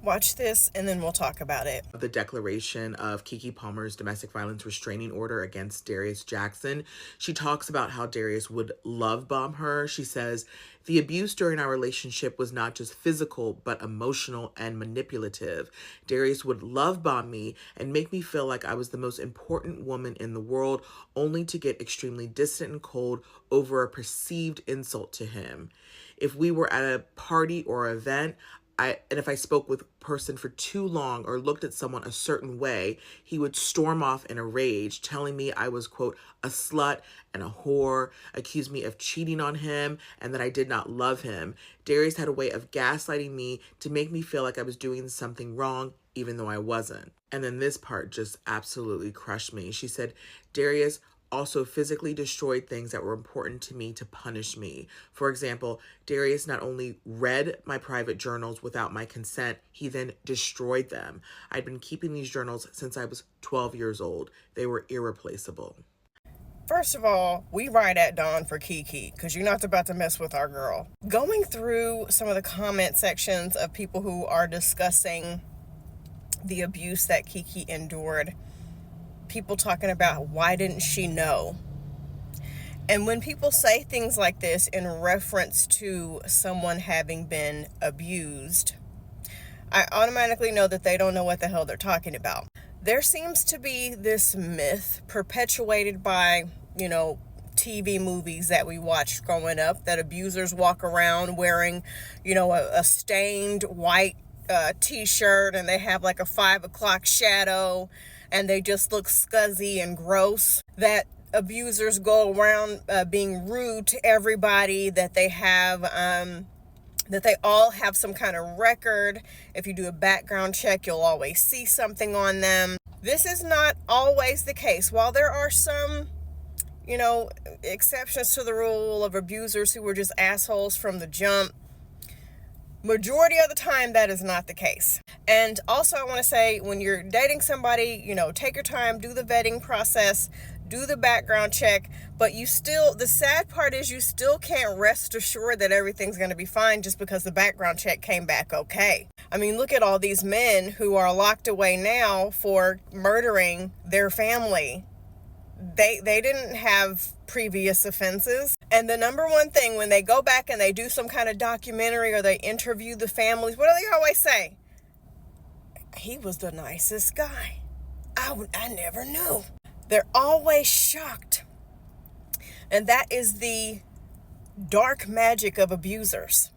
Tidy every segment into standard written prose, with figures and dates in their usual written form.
watch this and then we'll talk about it. The declaration of Keke Palmer's domestic violence restraining order against Darius Jackson. She talks about how Darius would love bomb her. She says, the abuse during our relationship was not just physical, but emotional and manipulative. Darius would love bomb me and make me feel like I was the most important woman in the world, only to get extremely distant and cold over a perceived insult to him. If we were at a party or event, and if I spoke with a person for too long or looked at someone a certain way, he would storm off in a rage, telling me I was, quote, a slut and a whore, accuse me of cheating on him, and that I did not love him. Darius had a way of gaslighting me to make me feel like I was doing something wrong, even though I wasn't. And then this part just absolutely crushed me. She said, Darius also physically destroyed things that were important to me to punish me. For example, Darius not only read my private journals without my consent, he then destroyed them. I'd been keeping these journals since I was 12 years old. They were irreplaceable. First of all, we ride at dawn for Keke because you're not about to mess with our girl. Going through some of the comment sections of people who are discussing the abuse that Keke endured, people talking about why didn't she know? And when people say things like this in reference to someone having been abused, I automatically know that they don't know what the hell they're talking about. There seems to be this myth perpetuated by, TV movies that we watched growing up, that abusers walk around wearing, a stained white t-shirt, and they have like a 5 o'clock shadow, and they just look scuzzy and gross, that abusers go around being rude to everybody, that they have, that they all have some kind of record. If you do a background check, you'll always see something on them. This is not always the case. While there are some, exceptions to the rule of abusers who were just assholes from the jump, majority of the time, that is not the case. And also, I want to say, when you're dating somebody, take your time, do the vetting process, do the background check, but the sad part is you still can't rest assured that everything's going to be fine just because the background check came back okay. I mean, look at all these men who are locked away now for murdering their family. They didn't have previous offenses. And the number one thing, when they go back and they do some kind of documentary or they interview the families, what do they always say? He was the nicest guy. I never knew. They're always shocked. And that is the dark magic of abusers.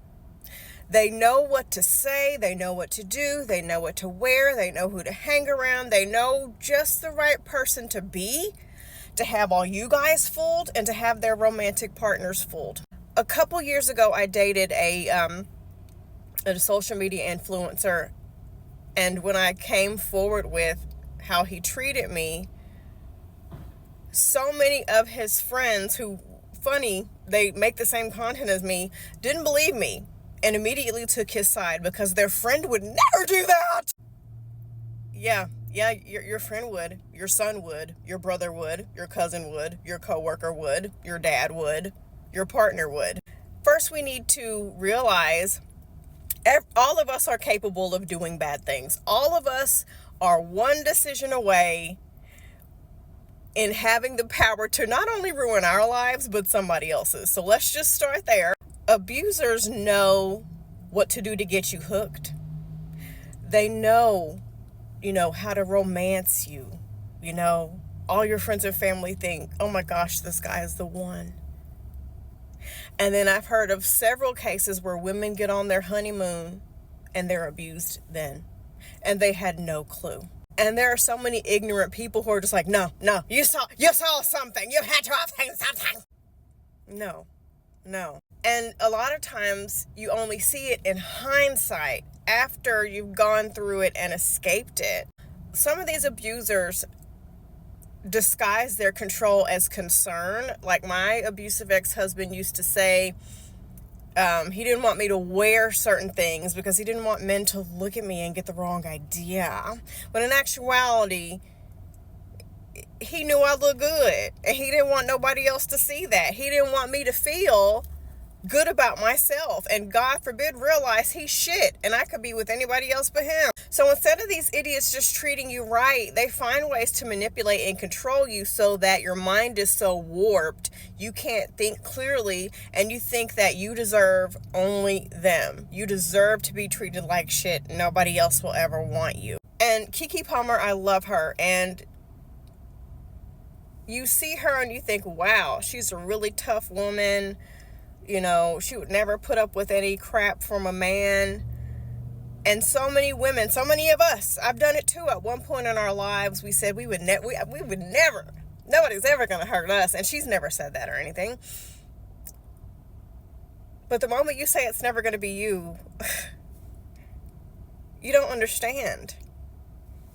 They know what to say, they know what to do, they know what to wear, they know who to hang around, they know just the right person to be, to have all you guys fooled and to have their romantic partners fooled. A couple years ago, I dated a social media influencer, and when I came forward with how he treated me, so many of his friends who, they make the same content as me, didn't believe me and immediately took his side because their friend would never do that. Yeah, your friend would, your son would, your brother would, your cousin would, your coworker would, your dad would, your partner would. First, we need to realize all of us are capable of doing bad things. All of us are one decision away in having the power to not only ruin our lives, but somebody else's. So let's just start there. Abusers know what to do to get you hooked. They know, how to romance you. All your friends and family think, oh my gosh, this guy is the one. And then I've heard of several cases where women get on their honeymoon and they're abused then. And they had no clue. And there are so many ignorant people who are just like, no, you saw something. You had to have seen something. No. And a lot of times you only see it in hindsight after you've gone through it and escaped it. Some of these abusers disguise their control as concern. Like my abusive ex-husband used to say, he didn't want me to wear certain things because he didn't want men to look at me and get the wrong idea. But in actuality, he knew I looked good and he didn't want nobody else to see that. He didn't want me to feel good about myself, and God forbid realize he's shit and I could be with anybody else but him. So instead of these idiots just treating you right, they find ways to manipulate and control you so that your mind is so warped you can't think clearly, and you think that you deserve only them. You deserve to be treated like shit. Nobody else will ever want you. And Keke Palmer, I love her, and you see her and you think, wow, she's a really tough woman. You know, she would never put up with any crap from a man. And so many women, so many of us, I've done it too. At one point in our lives, we said we would never, nobody's ever going to hurt us. And she's never said that or anything. But the moment you say it's never going to be you, you don't understand.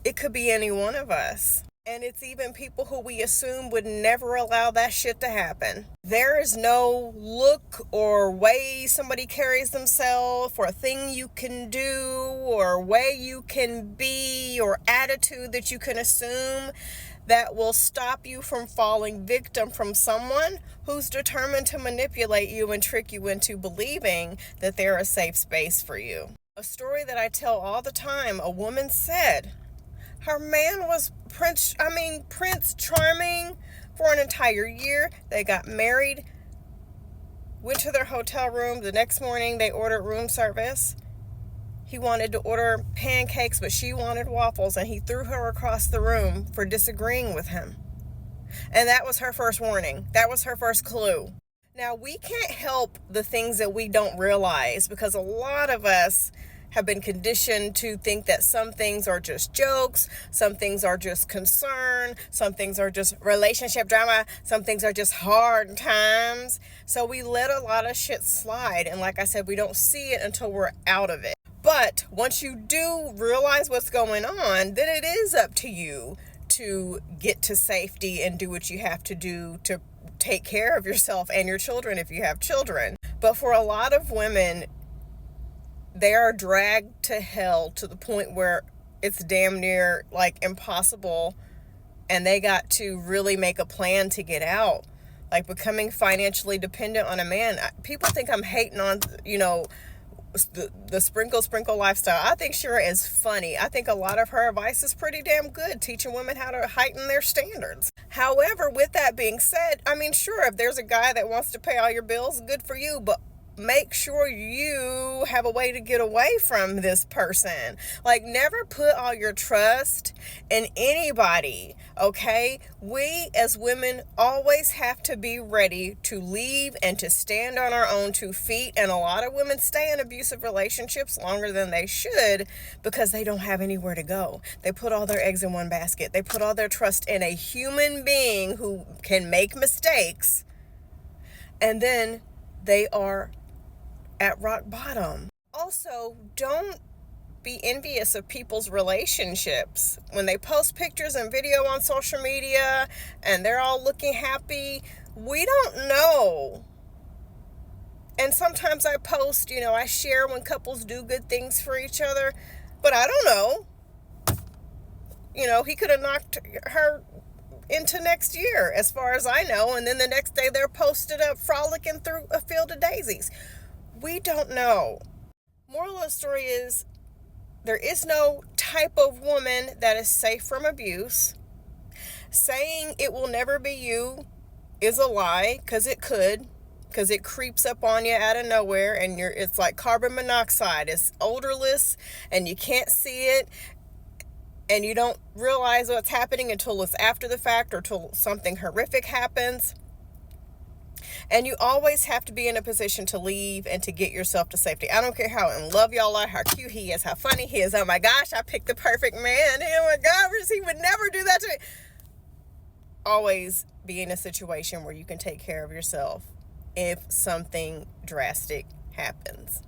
It could be any one of us. And it's even people who we assume would never allow that shit to happen. There is no look or way somebody carries themselves, or a thing you can do, or way you can be, or attitude that you can assume that will stop you from falling victim from someone who's determined to manipulate you and trick you into believing that they're a safe space for you. A story that I tell all the time, a woman said her man was Prince Charming for an entire year. They got married, went to their hotel room. The next morning, they ordered room service. He wanted to order pancakes, but she wanted waffles, and he threw her across the room for disagreeing with him. And that was her first warning. That was her first clue. Now, we can't help the things that we don't realize, because a lot of us have been conditioned to think that some things are just jokes, some things are just concern, some things are just relationship drama, some things are just hard times. So we let a lot of shit slide, and like I said, we don't see it until we're out of it. But once you do realize what's going on, then it is up to you to get to safety and do what you have to do to take care of yourself and your children if you have children. But for a lot of women, they are dragged to hell to the point where it's damn near like impossible, and they got to really make a plan to get out. Like becoming financially dependent on a man. People think I'm hating on, the sprinkle lifestyle. I think Shira is funny. I think a lot of her advice is pretty damn good, teaching women how to heighten their standards. However, with that being said, sure, if there's a guy that wants to pay all your bills, good for you, but make sure you have a way to get away from this person. Like, never put all your trust in anybody, okay? We as women always have to be ready to leave and to stand on our own 2 feet. And a lot of women stay in abusive relationships longer than they should because they don't have anywhere to go. They put all their eggs in one basket. They put all their trust in a human being who can make mistakes, and then they are at rock bottom. Also, don't be envious of people's relationships. When they post pictures and video on social media and they're all looking happy, we don't know. And sometimes I post, I share when couples do good things for each other, but I don't know. He could have knocked her into next year, as far as I know, and then the next day they're posted up frolicking through a field of daisies. We don't know. Moral of the story is, there is no type of woman that is safe from abuse. Saying it will never be you is a lie, because it could, because it creeps up on you out of nowhere, and it's like carbon monoxide. It's odorless, and you can't see it, and you don't realize what's happening until it's after the fact or till something horrific happens. And you always have to be in a position to leave and to get yourself to safety. I don't care how in love y'all are, how cute he is, how funny he is. Oh my gosh, I picked the perfect man. Oh my gosh, he would never do that to me. Always be in a situation where you can take care of yourself if something drastic happens.